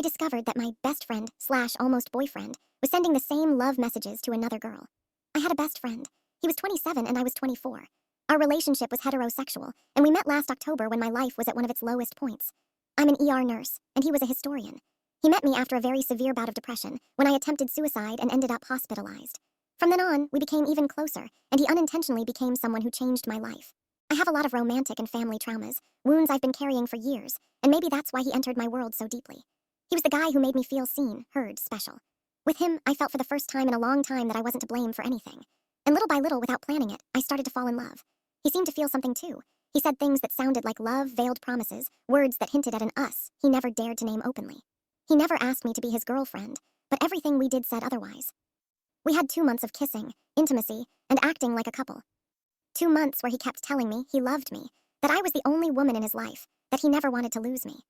discovered that my best friend slash almost boyfriend was sending the same love messages to another girl. I had a best friend. He was 27 and I was 24. Our relationship was heterosexual, and we met last October when my life was at one of its lowest points. I'm an ER nurse, and he was a historian. He met me after a very severe bout of depression, when I attempted suicide and ended up hospitalized. From then on, we became even closer, and he unintentionally became someone who changed my life. I have a lot of romantic and family traumas, wounds I've been carrying for years, and maybe that's why he entered my world so deeply. He was the guy who made me feel seen, heard, special. With him, I felt for the first time in a long time that I wasn't to blame for anything. And little by little, without planning it, I started to fall in love. He seemed to feel something too. He said things that sounded like love, veiled promises, words that hinted at an us he never dared to name openly. He never asked me to be his girlfriend, but everything we did said otherwise. We had 2 months of kissing, intimacy, and acting like a couple. 2 months where he kept telling me he loved me, that I was the only woman in his life, that he never wanted to lose me.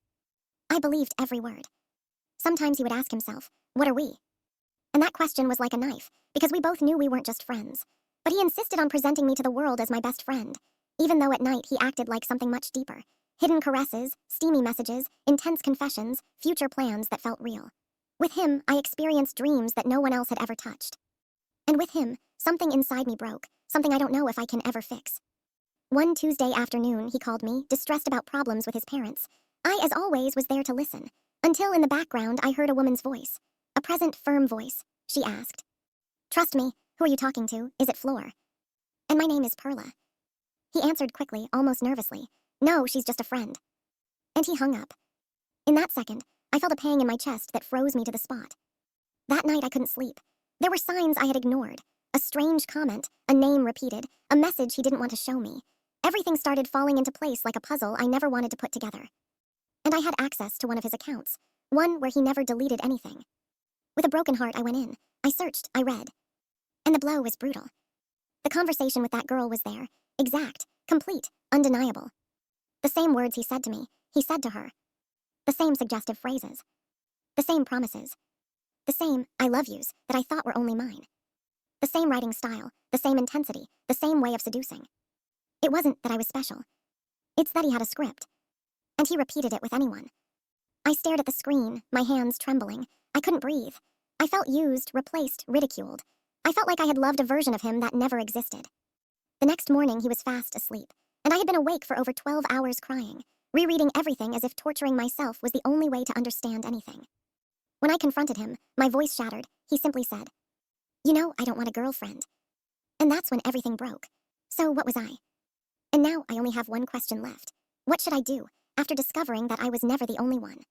I believed every word. Sometimes he would ask himself, "What are we?" And that question was like a knife, because we both knew we weren't just friends. But he insisted on presenting me to the world as my best friend, even though at night he acted like something much deeper. Hidden caresses, steamy messages, intense confessions, future plans that felt real. With him, I experienced dreams that no one else had ever touched. And with him, something inside me broke, something I don't know if I can ever fix. One Tuesday afternoon, he called me, distressed about problems with his parents. I, as always, was there to listen, until in the background I heard a woman's voice. A present, firm voice. She asked, "Trust me, who are you talking to? Is it Floor?" "And my name is Perla." He answered quickly, almost nervously, "No, she's just a friend." And he hung up. In that second, I felt a pang in my chest that froze me to the spot. That night I couldn't sleep. There were signs I had ignored. A strange comment, a name repeated, a message he didn't want to show me. Everything started falling into place like a puzzle I never wanted to put together. And I had access to one of his accounts, one where he never deleted anything. With a broken heart, I went in. I searched, I read. And the blow was brutal. The conversation with that girl was there, exact, complete, undeniable. The same words he said to me, he said to her. The same suggestive phrases. The same promises. The same "I love yous" that I thought were only mine. The same writing style, the same intensity, the same way of seducing. It wasn't that I was special. It's that he had a script. And he repeated it with anyone. I stared at the screen, my hands trembling. I couldn't breathe. I felt used, replaced, ridiculed. I felt like I had loved a version of him that never existed. The next morning, he was fast asleep, and I had been awake for over 12 hours crying, rereading everything as if torturing myself was the only way to understand anything. When I confronted him, my voice shattered. He simply said, "You know, I don't want a girlfriend." And that's when everything broke. So what was I? And now I only have one question left. What should I do, after discovering that I was never the only one?